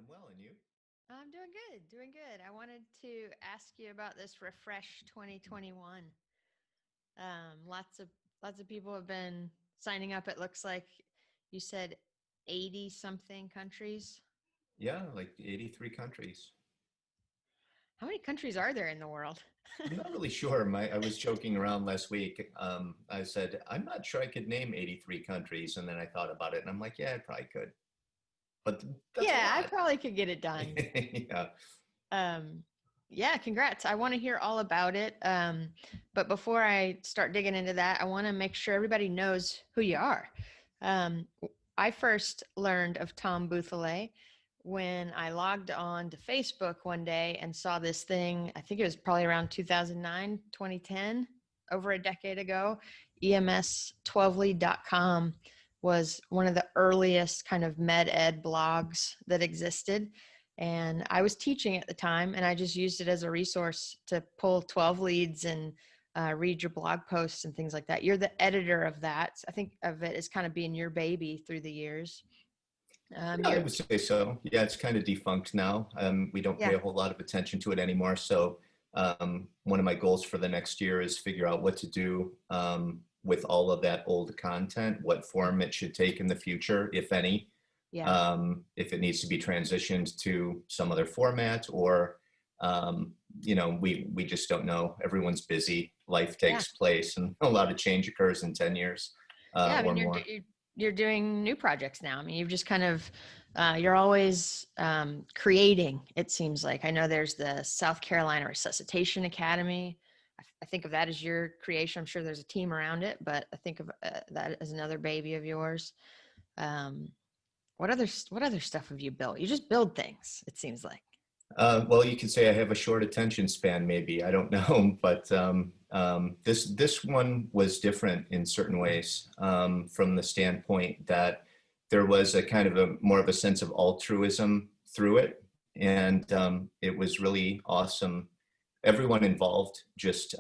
I'm well, and you? I'm doing good, doing good. I wanted to ask you about this Refresh 2021. Lots of people have been signing up. It looks like you said 80 something countries. Yeah, like 83 countries. How many countries are there in the world? I'm not really sure. I was joking around last week. I said, I'm not sure I could name 83 countries. And then I thought about it and I'm like, yeah, I probably could. But that's a Yeah, I lot. probably could get it done. Yeah. Um, yeah, congrats. I want to hear all about it. But before I start digging into that, I want to make sure everybody knows who you are. Um, I first learned of Tom Bouthillet when I logged on to Facebook one day and saw this thing. I think it was probably around 2009, 2010, over a decade ago. EMS12lead.com was one of the earliest kind of med ed blogs that existed. And I was teaching at the time, and I just used it as a resource to pull 12 leads and read your blog posts and things like that. You're the editor of that. I think of it as kind of being your baby through the years. Yeah, I You're, would say so. Yeah, it's kind of defunct now. We don't pay yeah, a whole lot of attention to it anymore. So one of my goals for the next year is figure out what to do with all of that old content, what form it should take in the future, if any. yeah, If it needs to be transitioned to some other format or we just don't know. Everyone's busy, life yeah, takes place, and a lot of change occurs in 10 years yeah. I or mean, more. you're doing new projects now. I mean, you've just kind of you're always creating. It seems like I know there's the South Carolina Resuscitation Academy. I think of that as your creation. I'm sure there's a team around it, but I think of that as another baby of yours. Um, what other stuff have you built? You just build things. It seems like. Well, you could say I have a short attention span, maybe. I don't know, but this one was different in certain ways from the standpoint that there was a kind of a more of a sense of altruism through it, and it was really awesome. Everyone involved just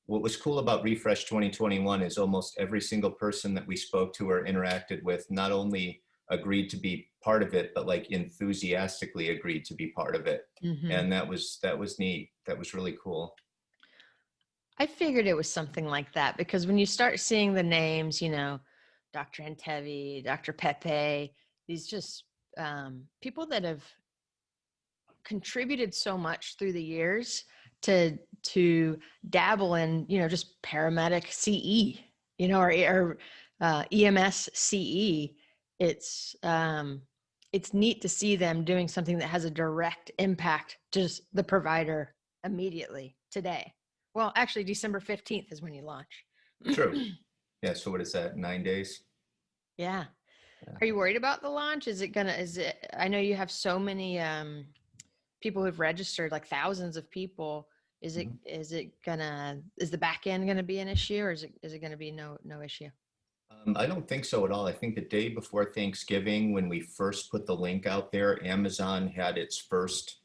what was cool about Refresh 2021 is almost every single person that we spoke to or interacted with not only agreed to be part of it, but like enthusiastically agreed to be part of it. Hmm. And that was neat. That was really cool. I figured it was something like that because when you start seeing the names, Dr. Antevi, Dr. Pepe, these just people that have contributed so much through the years to dabble in just paramedic CE, or EMS CE. It's neat to see them doing something that has a direct impact to just the provider immediately today. Well, actually, December 15th is when you launch. True. Yeah. So what is that? 9 days? Yeah. Yeah. Are you worried about the launch? I know you have so many people who've registered, like thousands of people. Mhm. Is the back end gonna be an issue, or is it gonna be no issue? I don't think so at all. I think the day before Thanksgiving, when we first put the link out there, Amazon had its first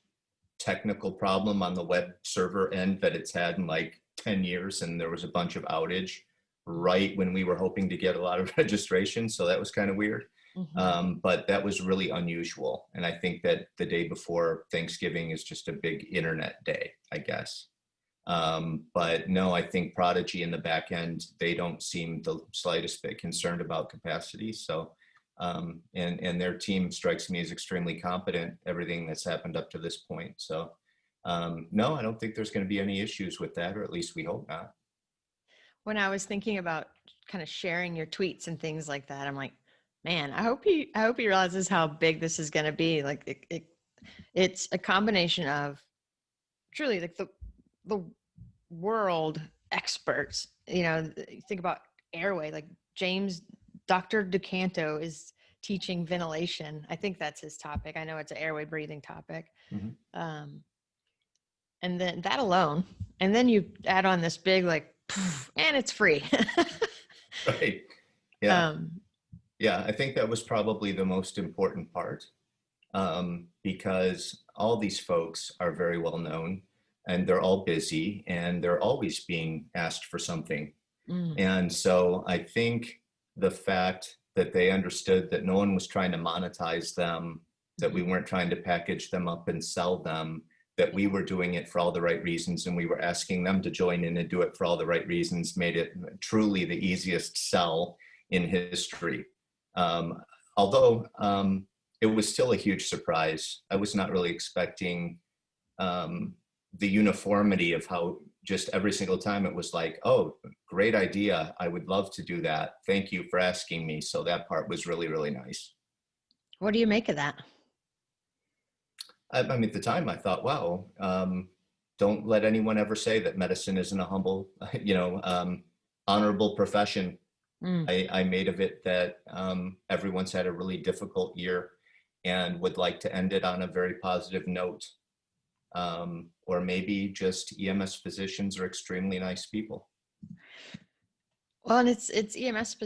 technical problem on the web server end that it's had in like 10 years, and there was a bunch of outage right when we were hoping to get a lot of registration. So that was kind of weird. Mm-hmm. But that was really unusual. And I think that the day before Thanksgiving is just a big internet day, I guess. But no, I think Prodigy in the back end, they don't seem the slightest bit concerned about capacity. So, and their team strikes me as extremely competent, everything that's happened up to this point. So, no, I don't think there's going to be any issues with that, or at least we hope not. When I was thinking about kind of sharing your tweets and things like that, I'm like, man, I hope he realizes how big this is going to be. Like it's a combination of truly like the world experts. You think about airway, like James, Dr. DeCanto is teaching ventilation. I think that's his topic. I know it's an airway breathing topic. Mhm. Um, and then that alone, and then you add on this big, like, and it's free. Right. Yeah. um, Yeah. I think that was probably the most important part because all these folks are very well known and they're all busy and they're always being asked for something. mm, And so I think the fact that they understood that no one was trying to monetize them that we Mhm. weren't trying to package them up and sell them, that we were doing it for all the right reasons, and we were asking them to join in and do it for all the right reasons, made it truly the easiest sell in history. Um, although it was still a huge surprise. I was not really expecting um, the uniformity of how just every single time it was like, oh, great idea. I would love to do that. Thank you for asking me. So that part was really, really nice. What do you make of that? I mean, at the time I thought, wow, don't let anyone ever say that medicine isn't a humble, honorable profession. Mm. I made of it that everyone's had a really difficult year and would like to end it on a very positive note. Or maybe just EMS physicians are extremely nice people. Well, and it's EMS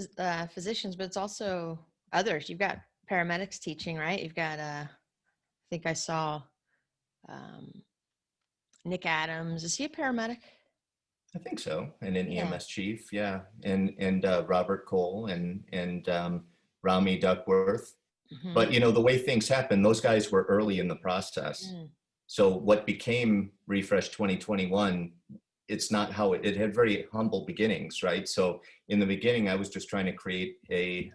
physicians, but it's also others. You've got paramedics teaching, right? You've got I think I saw um, Nick Adams. Is he a paramedic? I think so. And an Yeah. EMS chief, yeah. And Robert Cole and Rami Duckworth. Hmm. But the way things happen, those guys were early in the process. Mm. So what became Refresh 2021, it's not how it had very humble beginnings, right? So in the beginning, I was just trying to create a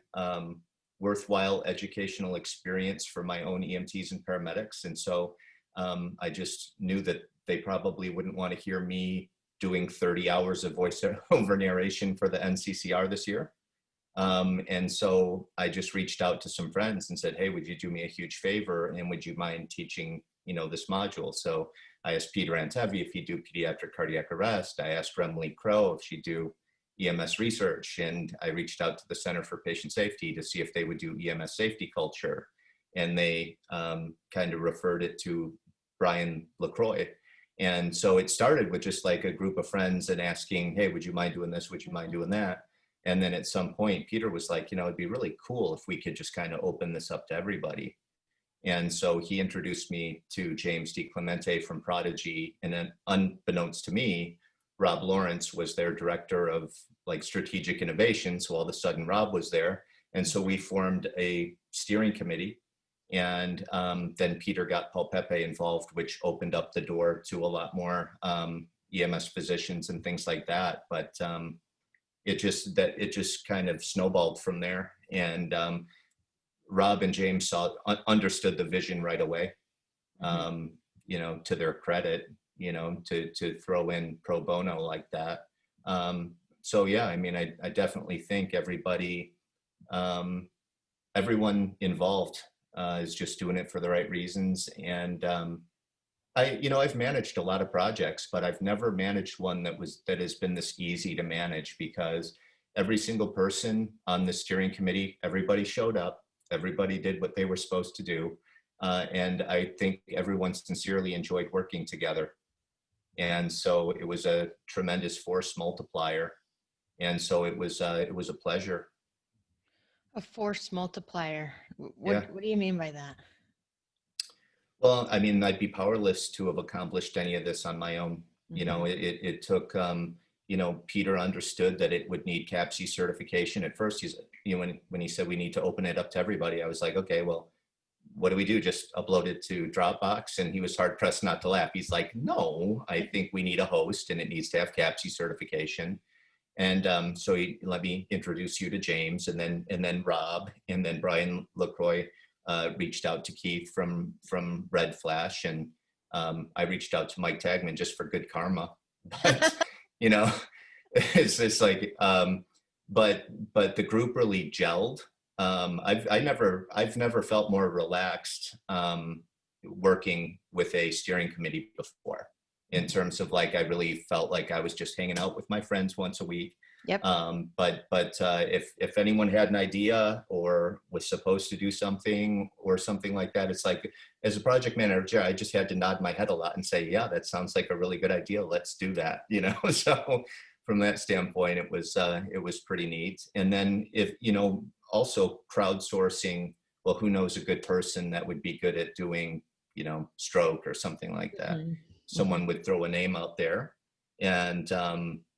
worthwhile educational experience for my own EMTs and paramedics. And so I just knew that they probably wouldn't want to hear me doing 30 hours of voiceover narration for the NCCR this year. And so I just reached out to some friends and said, hey, would you do me a huge favor? And would you mind teaching, this module? So I asked Peter Antevi if he'd do pediatric cardiac arrest. I asked Remley Crow if she'd do EMS research. And I reached out to the Center for Patient Safety to see if they would do EMS safety culture. And they kind of referred it to Brian LaCroix. And so it started with just like a group of friends and asking, hey, would you mind doing this? Would you mind doing that? And then at some point, Peter was like, it'd be really cool if we could just kind of open this up to everybody. And so he introduced me to James DiClemente from Prodigy. And then unbeknownst to me, Rob Lawrence was their director of like strategic innovation. So all of a sudden Rob was there. And so we formed a steering committee. And then Peter got Paul Pepe involved, which opened up the door to a lot more EMS physicians and things like that. But it just kind of snowballed from there. And Rob and James understood the vision right away. Hmm. To their credit, to throw in pro bono like that. So yeah, I mean, I definitely think everyone involved is just doing it for the right reasons. And I've managed a lot of projects, but I've never managed one that has been this easy to manage, because every single person on the steering committee, everybody showed up, everybody did what they were supposed to do. And I think everyone sincerely enjoyed working together. And so it was a tremendous force multiplier. And so it was a pleasure. A force multiplier. Yeah. What do you mean by that? Well, I mean, I'd be powerless to have accomplished any of this on my own. Hmm. It took, Peter understood that it would need CAPC certification. At first, when he said we need to open it up to everybody, I was like, okay, well, what do we do? Just upload it to Dropbox? And he was hard pressed not to laugh. He's like, no, I think we need a host and it needs to have CAPC certification. And so he let me introduce you to James, and then Rob, and then Brian LaCroix reached out to Keith from Red Flash, and I reached out to Mike Tagman just for good karma. But it's just like, but the group really gelled. I've never felt more relaxed working with a steering committee before, in terms of like, I really felt like I was just hanging out with my friends once a week. Yep. If anyone had an idea or was supposed to do something or something like that, it's like, as a project manager, I just had to nod my head a lot and say, yeah, that sounds like a really good idea. Let's do that. So from that standpoint, it was pretty neat. And then also crowdsourcing, well, who knows a good person that would be good at doing, stroke or something like that. Hmm. Someone would throw a name out there, and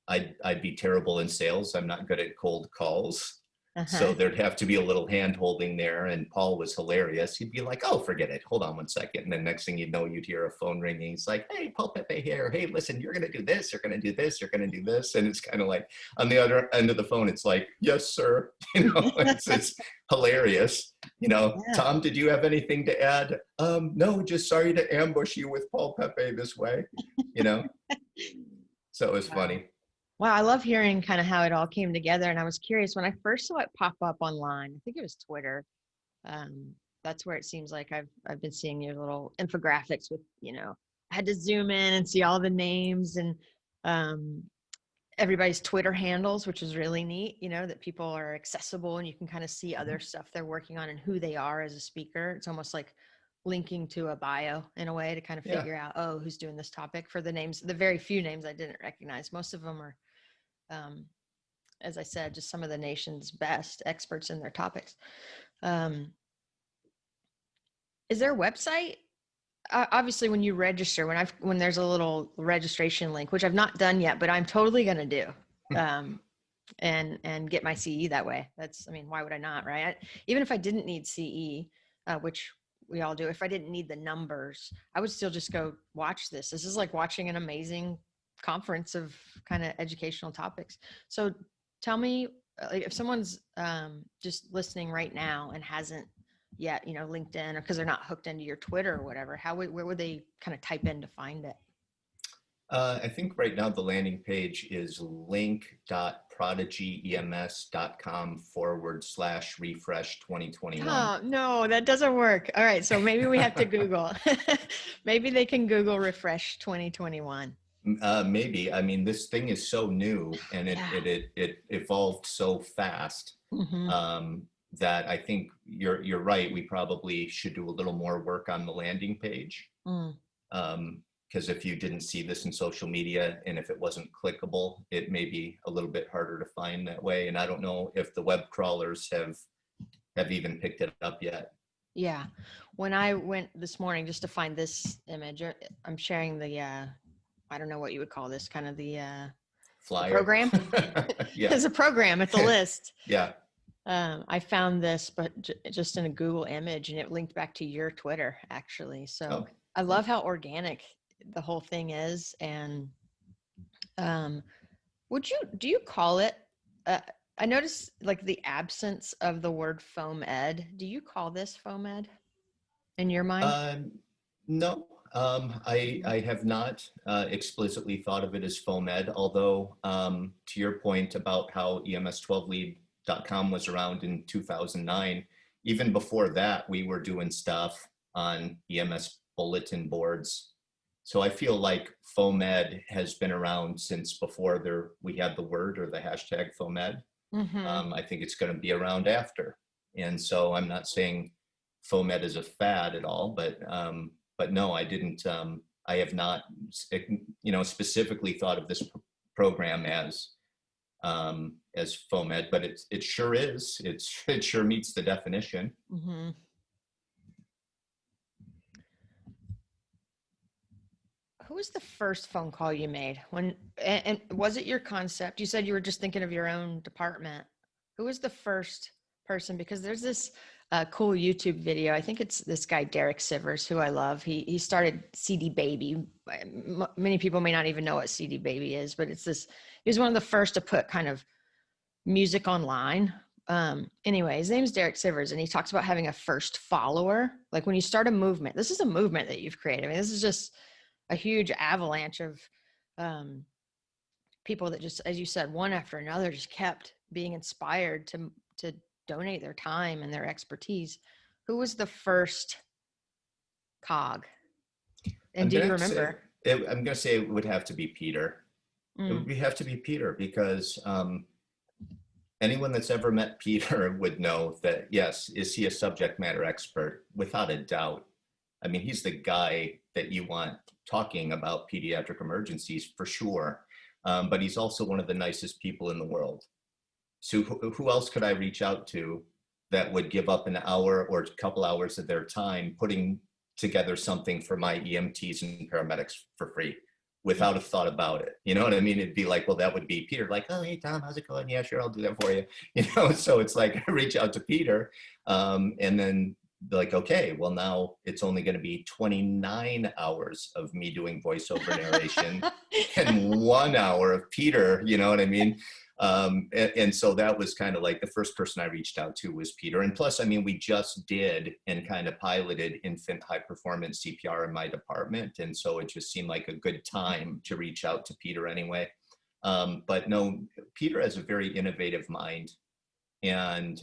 I'd be terrible in sales. I'm not good at cold calls. So Uh-huh. there'd have to be a little hand holding there. And Paul was hilarious. He'd be like, oh, forget it. Hold on 1 second. And then next thing you'd know, you'd hear a phone ringing. He's like, hey, Paul Pepe here. Hey, listen, you're going to do this. You're going to do this. You're going to do this. And it's kind of like on the other end of the phone, it's like, yes, sir. It's hilarious. Yeah. Tom, did you have anything to add? No, just sorry to ambush you with Paul Pepe this way, you know? So it was Wow. funny. Wow, I love hearing kind of how it all came together. And I was curious when I first saw it pop up online, I think it was Twitter. Um, that's where it seems like I've been seeing your little infographics with, I had to zoom in and see all the names and um, everybody's Twitter handles, which is really neat, that people are accessible and you can kind of see other stuff they're working on and who they are as a speaker. It's almost like linking to a bio in a way to kind of Yeah. figure out, oh, who's doing this topic for the names, the very few names I didn't recognize. Most of them are, um, as I said, just some of the nation's best experts in their topics. Um, is there a website? Obviously, when you register, when there's a little registration link, which I've not done yet, but I'm totally going to do, um, and get my CE that way. I mean, why would I not, right? Even if I didn't need CE, which we all do, if I didn't need the numbers, I would still just go watch this. This is like watching an amazing conference of kind of educational topics. So tell me, like, if someone's just listening right now and hasn't yet, LinkedIn, or because they're not hooked into your Twitter or whatever, where would they kind of type in to find it? I think right now the landing page is link.prodigyems.com/refresh 2021. Oh, no, that doesn't work. All right. So maybe we have to Google. Maybe they can Google refresh 2021. Maybe. I mean, this thing is so new and it Yeah. it it, it evolved so fast, Mm-hmm. um, that I think you're right. We probably should do a little more work on the landing page. Mm. Because if you didn't see this in social media and if it wasn't clickable, it may be a little bit harder to find that way. And I don't know if the web crawlers have even picked it up yet. Yeah. When I went this morning just to find this image, I'm sharing the, I don't know what you would call this, kind of the Flyer. program. Yeah. There's a program at the list. Yeah. I found this, but just in a Google image, and it linked back to your Twitter, actually. So Oh, I love how organic the whole thing is. And um, do you call it? Uh, I noticed like the absence of the word foam ed. Do you call this foam ed in your mind? no. I have not explicitly thought of it as foam ed, although to your point about how EMS12lead.com was around in 2009, even before that, we were doing stuff on EMS bulletin boards. So I feel like foam ed has been around since before we had the word or the hashtag foam ed. Mm-hmm. I think it's going to be around after. And so I'm not saying foam ed is a fad at all, but no, I didn't. I have not, specifically thought of this program as foam ed, but it sure is. It sure meets the definition. Mm-hmm. Who was the first phone call you made? And was it your concept? You said you were just thinking of your own department. Who was the first person? Because there's this cool YouTube video. I think it's this guy Derek Sivers, who I love. He started CD Baby. Many people may not even know what CD Baby is, but it's this. He was one of the first to put kind of music online. Anyway, his name's Derek Sivers, and he talks about having a first follower. Like when you start a movement, this is a movement that you've created. I mean, this is just a huge avalanche of people that just, as you said, one after another, just kept being inspired to donate their time and their expertise. Who was the first cog? And I'm do you gonna say remember? I'm gonna say it would have to be Peter. It Mm, would have to be Peter because anyone that's ever met Peter would know that, yes, is he a subject matter expert? Without a doubt. I mean, he's the guy that you want talking about pediatric emergencies for sure. But he's also one of the nicest people in the world. So who else could I reach out to that would give up an hour or a couple hours of their time putting together something for my EMTs and paramedics for free? without a thought about it. You know what I mean? It'd be like, well, that would be Peter, like, oh, hey, Tom, how's it going? Yeah, sure, I'll do that for you. You know, so it's like I reach out to Peter, and then like, okay, well, now it's only going to be 29 hours of me doing voiceover narration and 1 hour of Peter, you know what I mean? And so that was kind of like the first person I reached out to was Peter. And plus, I mean, we just did and kind of piloted infant high performance CPR in my department. And so it just seemed like a good time to reach out to Peter anyway. But no, Peter has a very innovative mind. And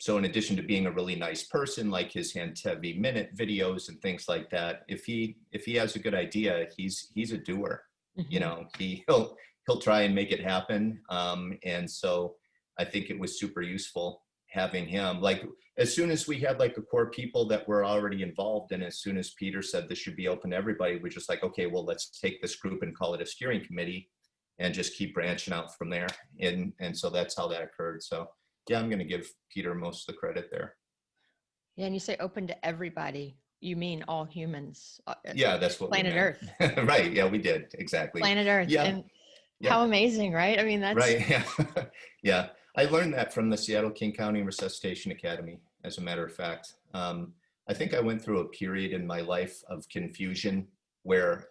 so in addition to being a really nice person, like his heavy minute videos and things like that, if he has a good idea, he's a doer. You know, he'll try and make it happen. And so I think it was super useful having him. Like as soon as we had like a core people that were already involved, and as soon as Peter said this should be open to everybody, we're just like, okay, well, let's take this group and call it a steering committee and just keep branching out from there. And so that's how that occurred. So yeah, I'm going to give Peter most of the credit there. Yeah, and you say open to everybody. You mean all humans? Yeah, that's what Planet Earth. Right. Yeah, we did. Exactly. Planet Earth. Yeah. And yeah. how amazing, right? I mean, that's right. Yeah. Yeah. I learned that from the Seattle King County Resuscitation Academy, as a matter of fact. I think I went through a period in my life of confusion where,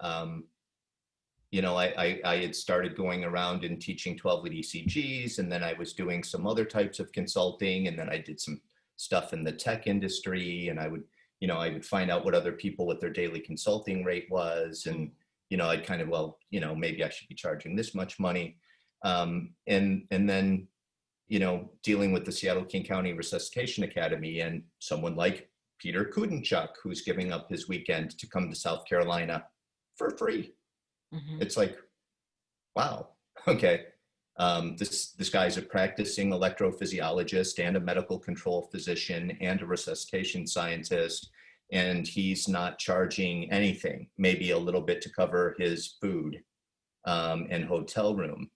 you know, I had started going around and teaching 12-lead ECGs, and then I was doing some other types of consulting, and then I did some stuff in the tech industry, and I would find out what other people, what their daily consulting rate was, and you know, I'd kind of, well, you know, maybe I should be charging this much money, and then, you know, dealing with the Seattle King County Resuscitation Academy and someone like Peter Kudenchuk, who's giving up his weekend to come to South Carolina for free. It's like, wow, okay. This guy's a practicing electrophysiologist and a medical control physician and a resuscitation scientist, and he's not charging anything, maybe a little bit to cover his food and hotel room.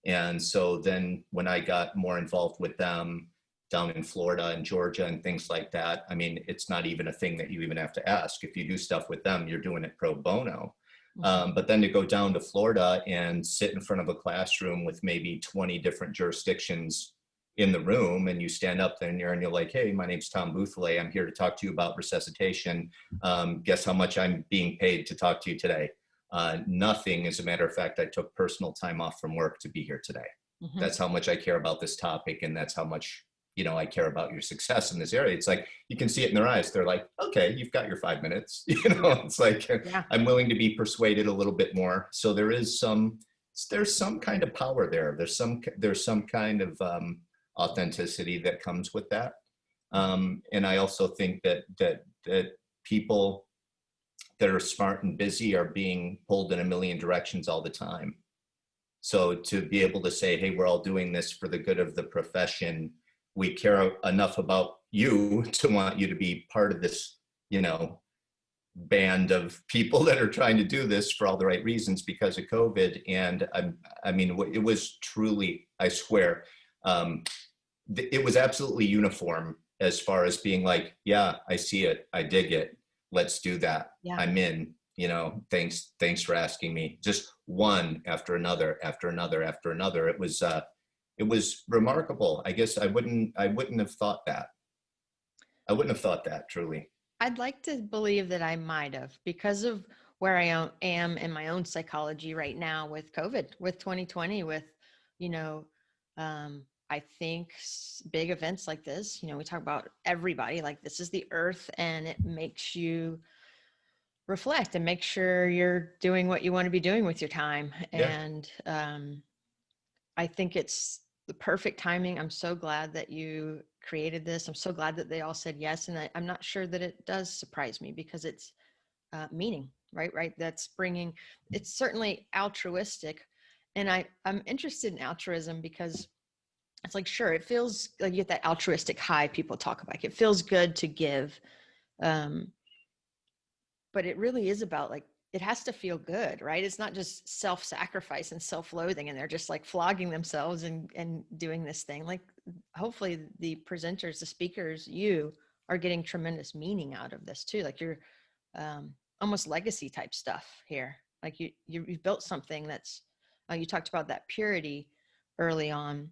And so then when I got more involved with them down in Florida and Georgia and things like that, I mean, it's not even a thing that you even have to ask. If you do stuff with them, you're doing it pro bono. But then to go down to Florida and sit in front of a classroom with maybe 20 different jurisdictions in the room, and you stand up there and you're like, hey, my name's Tom Bouthillet. I'm here to talk to you about resuscitation. Guess how much I'm being paid to talk to you today? Nothing. As a matter of fact, I took personal time off from work to be here today. That's how much I care about this topic, and that's how much, you know, I care about your success in this area. It's like, you can see it in their eyes. They're like, okay, you've got your 5 minutes. You know, it's like, yeah. I'm willing to be persuaded a little bit more. So there's some kind of power there. There's some kind of authenticity that comes with that. And I also think that people that are smart and busy are being pulled in a million directions all the time. So to be able to say, hey, we're all doing this for the good of the profession, we care enough about you to want you to be part of this, you know, band of people that are trying to do this for all the right reasons because of COVID. And I mean, it was truly, I swear, it was absolutely uniform as far as being like, yeah, I see it, I dig it, let's do that. Yeah. I'm in, you know, thanks for asking me. Just one after another, after another, after another. It was remarkable. I guess I wouldn't have thought that. I wouldn't have thought that, truly. I'd like to believe that I might have, because of where I am in my own psychology right now with COVID, with 2020, with, you know, I think big events like this, you know, we talk about everybody, like this is the earth, and it makes you reflect and make sure you're doing what you want to be doing with your time. Yeah. And I think it's the perfect timing. I'm so glad that you created this. I'm so glad that they all said yes. And I'm not sure that it does surprise me, because it's meaning, right? That's bringing, it's certainly altruistic. And I'm interested in altruism because it's like, sure, it feels like you get that altruistic high people talk about. It feels good to give. But it really is about, like, it has to feel good, right? It's not just self-sacrifice and self-loathing, and they're just like flogging themselves and doing this thing. Like, hopefully the presenters, the speakers, you are getting tremendous meaning out of this too. Like, you're almost legacy type stuff here. like you've built something that's, you talked about that purity early on,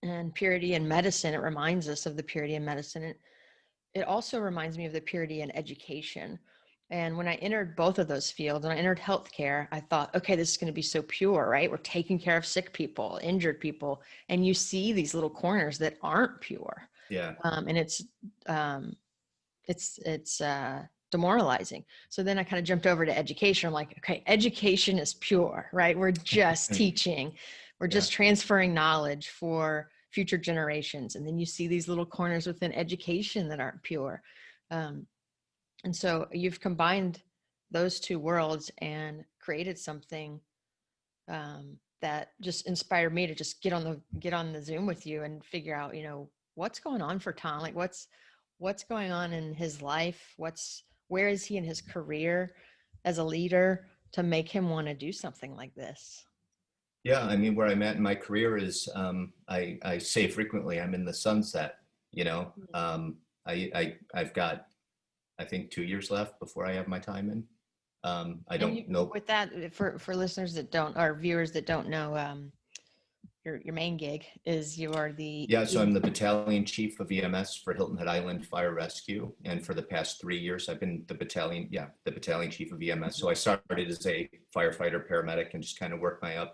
and purity in medicine. It reminds us of the purity in medicine. It also reminds me of the purity in education. And when I entered both of those fields and I entered healthcare, I thought, okay, this is going to be so pure, right? We're taking care of sick people, injured people. And you see these little corners that aren't pure. Yeah. And um, it's demoralizing. So then I kind of jumped over to education. I'm like, okay, education is pure, right? We're just teaching, we're Yeah. just transferring knowledge for future generations. And then you see these little corners within education that aren't pure. And so you've combined those two worlds and created something that just inspired me to just get on the Zoom with you and figure out, what's going on for Tom, like what's going on in his life, where is he in his career as a leader to make him want to do something like this. Yeah, I mean, where I'm at in my career is, I say frequently, I'm in the sunset. You know, I've got, I think, 2 years left before I have my time in. I don't know. With that, for listeners that don't, or viewers that don't know, your main gig is you're the Yeah, so I'm the battalion chief of EMS for Hilton Head Island Fire Rescue, and for the past 3 years, I've been the battalion chief of EMS. So I started as a firefighter paramedic and just kind of worked my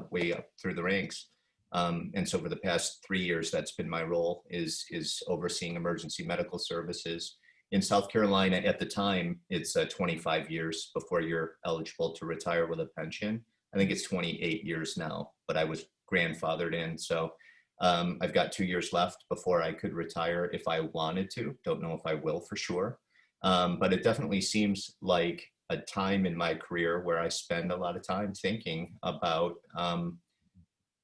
way up through the ranks. And so for the past 3 years, that's been my role, is overseeing emergency medical services in South Carolina. At the time, it's 25 years before you're eligible to retire with a pension. I think it's 28 years now, but I was grandfathered in. So I've got 2 years left before I could retire if I wanted to. Don't know if I will for sure. But it definitely seems like a time in my career where I spend a lot of time thinking about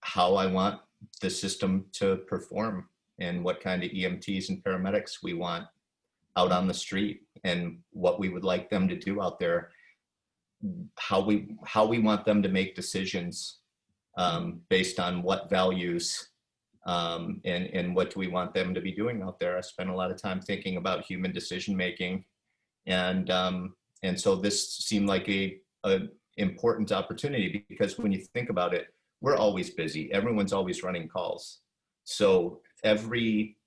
how I want the system to perform and what kind of EMTs and paramedics we want out on the street and what we would like them to do out there, how we want them to make decisions based on what values and what do we want them to be doing out there. I spent a lot of time thinking about human decision making, and so this seemed like a important opportunity, because when you think about it, we're always busy. Everyone's always running calls. So every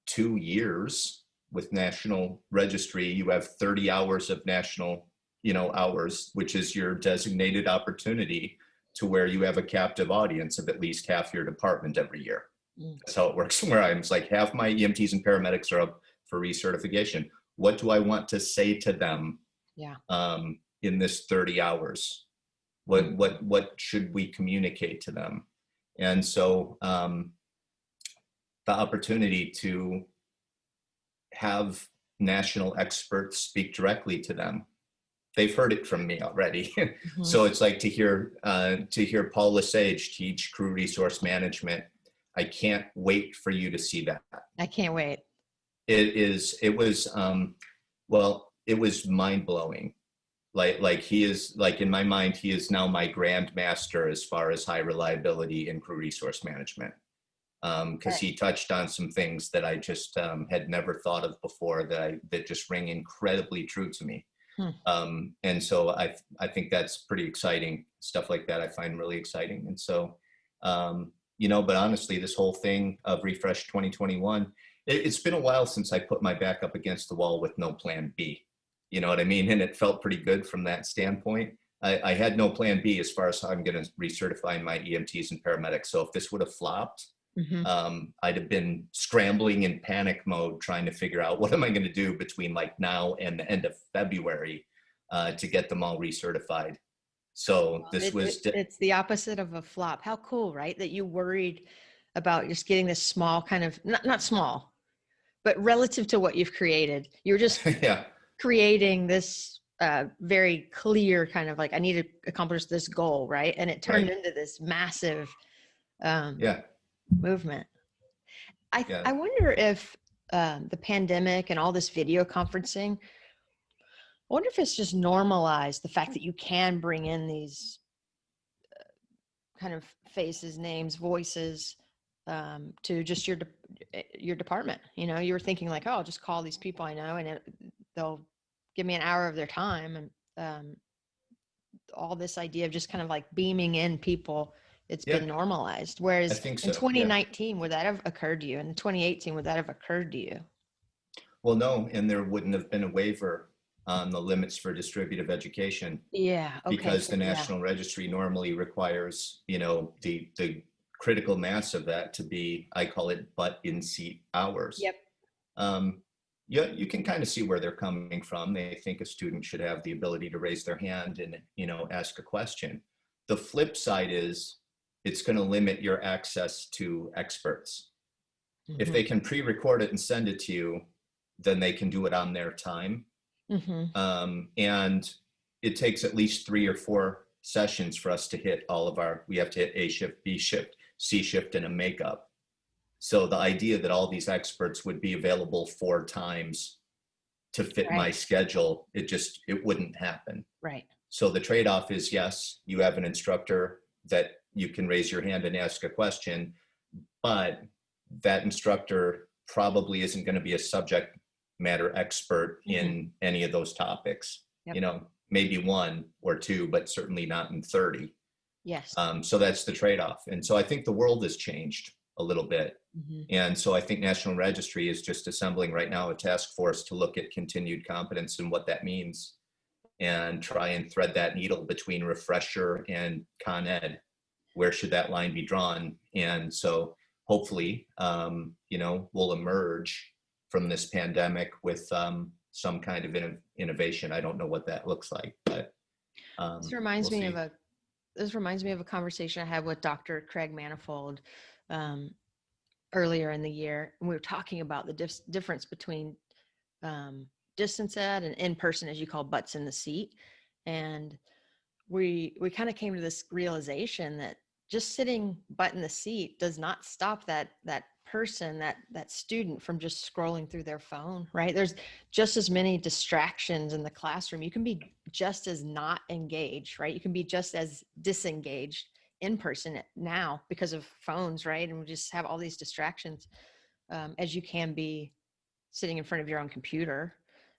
2 years with National Registry, you have 30 hours of national, hours, which is your designated opportunity to where you have a captive audience of at least half your department every year. That's how it works where I'm. It's like half my EMTs and paramedics are up for recertification. What do I want to say to them in this 30 hours? What should we communicate to them? And so the opportunity to have national experts speak directly to them. They've heard it from me already. So it's like to hear Paul Lesage teach crew resource management. I can't wait for you to see that. I can't wait. It was mind blowing. Like he is, like, in my mind, he is now my grandmaster as far as high reliability in crew resource management. Because he touched on some things that I just had never thought of before that just ring incredibly true to me. And so I think that's pretty exciting. Stuff like that I find really exciting. And so, but honestly, this whole thing of Refresh 2021, it's been a while since I put my back up against the wall with no plan B. You know what I mean? And it felt pretty good from that standpoint. I had no plan B as far as how I'm going to recertify my EMTs and paramedics. So if this would have flopped, I'd have been scrambling in panic mode, trying to figure out what am I going to do between like now and the end of February to get them all recertified. So it's the opposite of a flop. How cool, right? That you worried about just getting this small kind of, not small, but relative to what you've created. You're just creating this very clear kind of like, I need to accomplish this goal, right? And it turned into this massive movement. I wonder if the pandemic and all this video conferencing, I wonder if it's just normalized the fact that you can bring in these kind of faces, names, voices to just your department. You were thinking like, oh, I'll just call these people I know and they'll give me an hour of their time. And all this idea of just kind of like beaming in people, it's Yeah, been normalized. I Whereas think in so. Yeah. 2019, would that have occurred to you? In 2018, would that have occurred to you? Well, no, and there wouldn't have been a waiver on the limits for distributive education Yeah. Okay. because So the yeah. National Registry normally requires, the critical mass of that to be, I call it butt in seat hours. Yep. Um, yeah, you can kind of see where they're coming from. They think a student should have the ability to raise their hand and, ask a question. The flip side is it's going to limit your access to experts. If Mm-hmm. they can pre-record it and send it to you, then they can do it on their time. Mm-hmm. And it takes at least 3 or 4 sessions for us to hit we have to hit A shift, B shift, C shift, and a makeup. So the idea that all these experts would be available 4 times to fit my Right. schedule, it wouldn't happen. Right. So the trade-off is, yes, you have an instructor that you can raise your hand and ask a question, but that instructor probably isn't going to be a subject matter expert Mm-hmm. in any of those topics. Yep. Maybe 1 or 2, but certainly not in 30. Yes. So that's the trade-off. And so I think the world has changed a little bit. Mm-hmm. And so I think National Registry is just assembling right now a task force to look at continued competence and what that means, and try and thread that needle between refresher and Con Ed. Where should that line be drawn? And so hopefully, we'll emerge from this pandemic with some kind of innovation. I don't know what that looks like, but This reminds we'll me of see. a conversation I had with Dr. Craig Manifold um, earlier in the year, and we were talking about the difference between um, distance ed and in person, as you call butts in the seat. And we kind of came to this realization that just sitting butt in the seat does not stop that person, that student, from just scrolling through their phone, right? There's just as many distractions in the classroom. You can be just as not engaged, right? You can be just as disengaged in person now because of phones, right? And we just have all these distractions, as you can be sitting in front of your own computer.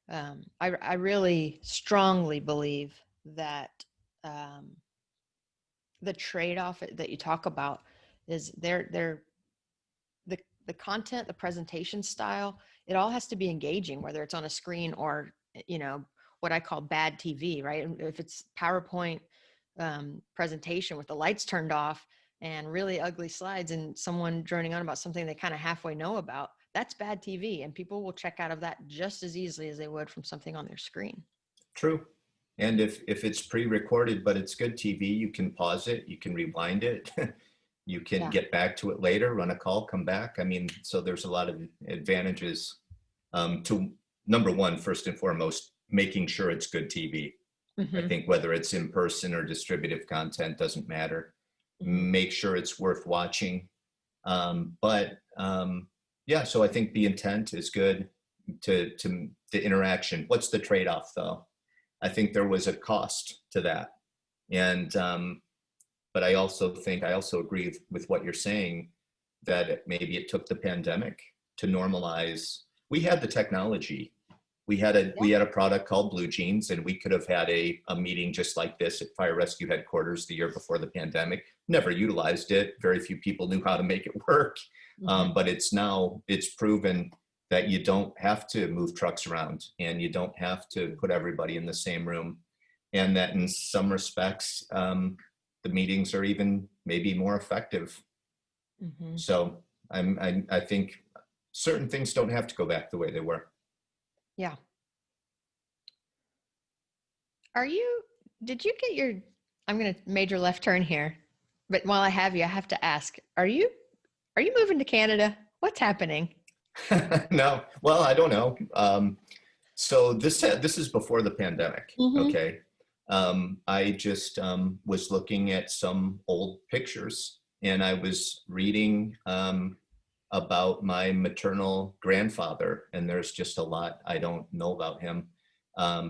I really strongly believe that um, the trade-off that you talk about is the content, the presentation style. It all has to be engaging, whether it's on a screen or what I call bad TV, right? And if it's PowerPoint presentation with the lights turned off and really ugly slides and someone droning on about something they kind of halfway know about, that's bad TV, and people will check out of that just as easily as they would from something on their screen. True. And if it's pre-recorded, but it's good TV, you can pause it, you can rewind it, you can Yeah. get back to it later, run a call, come back. I mean, so there's a lot of advantages to, number one, first and foremost, making sure it's good TV. I Mm-hmm. think whether it's in person or distributive content doesn't matter. Mm-hmm. Make sure it's worth watching. But yeah, so I think the intent is good to the interaction. What's the trade-off though? I think there was a cost to that. And but I also agree with what you're saying, that maybe it took the pandemic to normalize. We had the technology. We had a product called Blue Jeans, and we could have had a meeting just like this at Fire Rescue Headquarters the year before the pandemic. Never utilized it. Very few people knew how to make it work. Mm-hmm. But it's proven that you don't have to move trucks around, and you don't have to put everybody in the same room, and that in some respects, the meetings are even maybe more effective. Mm-hmm. So I think certain things don't have to go back the way they were. Yeah. Did you get your, I'm going to major left turn here, but while I have you, I have to ask, are you moving to Canada? What's happening? No, well, I don't know. So this is before the pandemic. Mm-hmm. Okay. I just was looking at some old pictures, and I was reading about my maternal grandfather, and there's just a lot I don't know about him,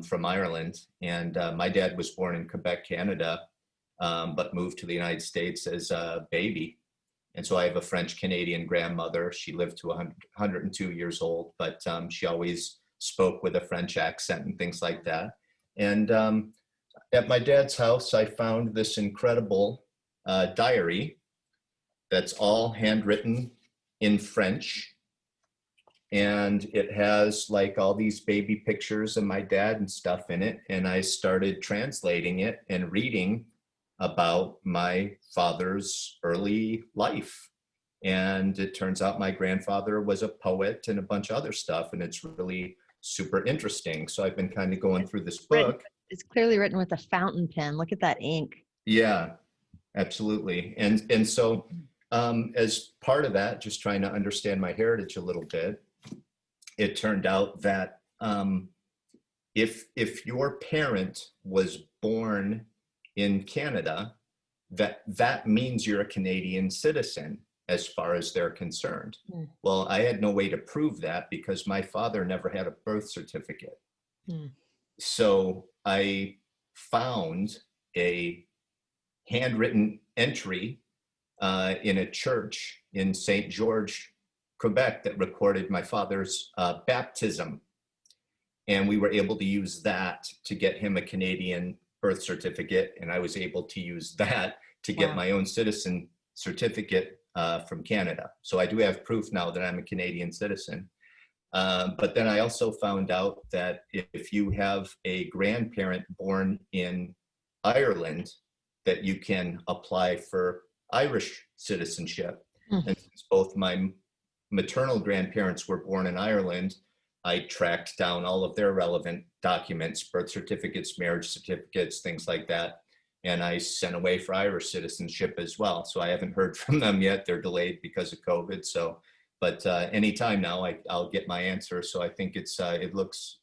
from Ireland. And my dad was born in Quebec, Canada, but moved to the United States as a baby. And so I have a French Canadian grandmother. She lived to 102 years old, but she always spoke with a French accent and things like that. And At my dad's house, I found this incredible diary that's all handwritten in French. And it has like all these baby pictures of my dad and stuff in it. And I started translating it and reading about my father's early life. And it turns out my grandfather was a poet and a bunch of other stuff. And it's really super interesting. So I've been kind of going through this book. It's clearly written with a fountain pen. Look at that ink. Yeah, absolutely. And so as part of that, just trying to understand my heritage a little bit, it turned out that if your parent was born in Canada, that means you're a Canadian citizen as far as they're concerned. Mm. Well, I had no way to prove that because my father never had a birth certificate. Mm. So I found a handwritten entry in a church in St. George, Quebec, that recorded my father's baptism. And we were able to use that to get him a Canadian birth certificate. And I was able to use that to get Wow. my own citizen certificate from Canada. So I do have proof now that I'm a Canadian citizen. But then I also found out that if you have a grandparent born in Ireland, that you can apply for Irish citizenship. Mm. And since both my maternal grandparents were born in Ireland, I tracked down all of their relevant documents, birth certificates, marriage certificates, things like that. And I sent away for Irish citizenship as well. So I haven't heard from them yet. They're delayed because of COVID. So, but anytime now, I'll get my answer. So I think it looks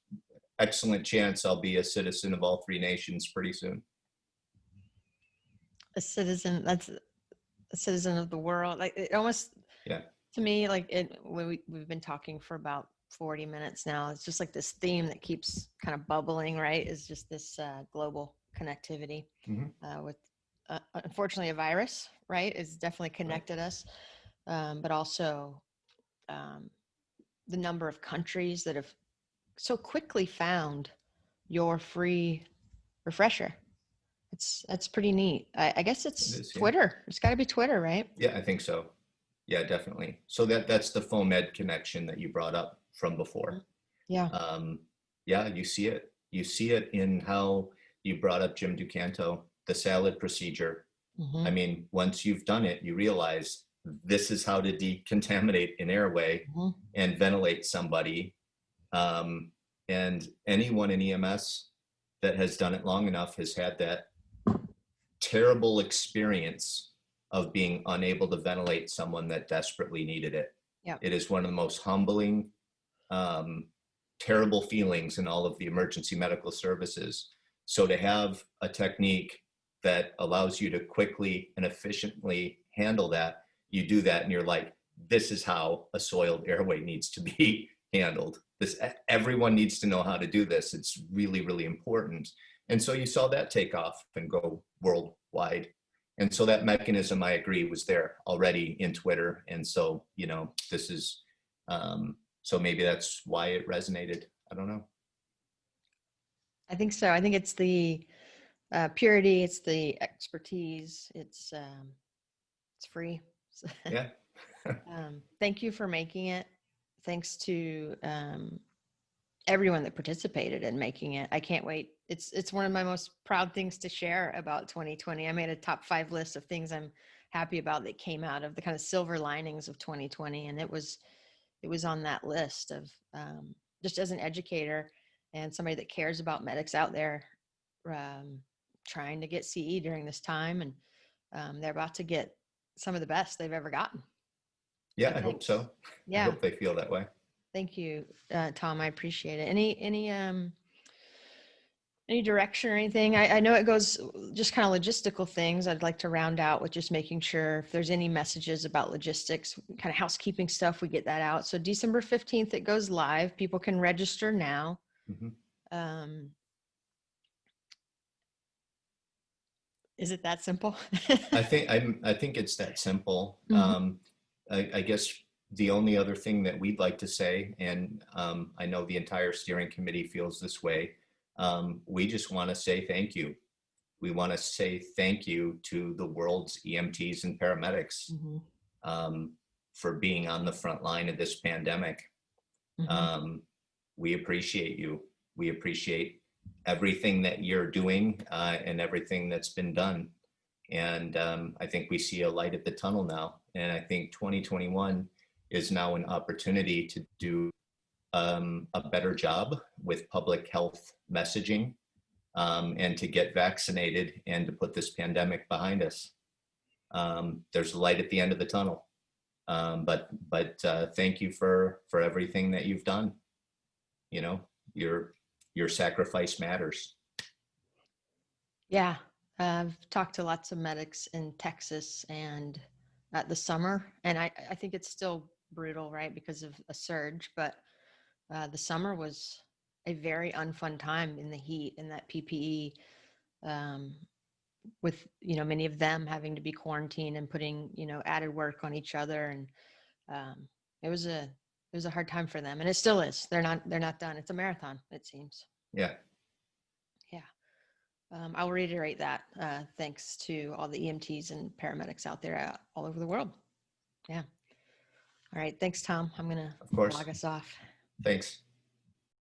excellent chance I'll be a citizen of all three nations pretty soon. A citizen, that's a citizen of the world. Like it almost, Yeah. to me, like we've been talking for about 40 minutes now. It's just like this theme that keeps kind of bubbling, right? Is just this global connectivity with unfortunately a virus, right? It's definitely connected us, but also the number of countries that have so quickly found your free refresher. That's pretty neat. I guess it's Twitter. Yeah. It's got to be Twitter, right? Yeah, I think so. Yeah, definitely. So that's the FOAMed connection that you brought up from before. Yeah. Yeah, you see it. You see it in how you brought up Jim Ducanto, the salad procedure. I mean, once you've done it, you realize this is how to decontaminate an airway and ventilate somebody. And anyone in EMS that has done it long enough has had that terrible experience of being unable to ventilate someone that desperately needed it. Yeah. It is one of the most humbling, terrible feelings in all of the emergency medical services. So to have a technique that allows you to quickly and efficiently handle that, you do that and you're like, this is how a soiled airway needs to be handled. Everyone needs to know how to do this. It's really, really important. And so you saw that take off and go worldwide. And so that mechanism, I agree, was there already in Twitter. And so, this is, so maybe that's why it resonated. I don't know. I think so. I think it's the purity, it's the expertise, it's free. Yeah. Thank you for making it. Thanks to everyone that participated in making it. I can't wait. It's one of my most proud things to share about 2020. I made a top 5 list of things I'm happy about that came out of the kind of silver linings of 2020. And it was on that list of just as an educator and somebody that cares about medics out there trying to get CE during this time. And they're about to get some of the best they've ever gotten. Yeah, I hope so. Yeah. I hope they feel that way. Thank you, Tom. I appreciate it. Any direction or anything? I know it goes just kind of logistical things. I'd like to round out with just making sure if there's any messages about logistics, kind of housekeeping stuff, we get that out. So December 15th, it goes live. People can register now. Is it that simple? I think it's that simple. I guess the only other thing that we'd like to say, and I know the entire steering committee feels this way, we just want to say thank you we want to say thank you to the world's EMTs and paramedics for being on the front line of this pandemic. We appreciate you. We appreciate everything that you're doing and everything that's been done. And I think we see a light at the tunnel now. And I think 2021 is now an opportunity to do a better job with public health messaging and to get vaccinated and to put this pandemic behind us. There's a light at the end of the tunnel. But thank you for everything that you've done. You know, your sacrifice matters. Yeah. I've talked to lots of medics in Texas and at the summer, and I think it's still brutal, right? Because of a surge, but the summer was a very unfun time in the heat and that PPE, with, you know, many of them having to be quarantined and putting, you know, added work on each other. And it was a hard time for them, and it still is. They're not done. It's a marathon, it seems. Yeah. Yeah. I'll reiterate that. Thanks to all the EMTs and paramedics out there all over the world. Yeah. All right. Thanks, Tom. I'm going Of to course. log us off. Thanks.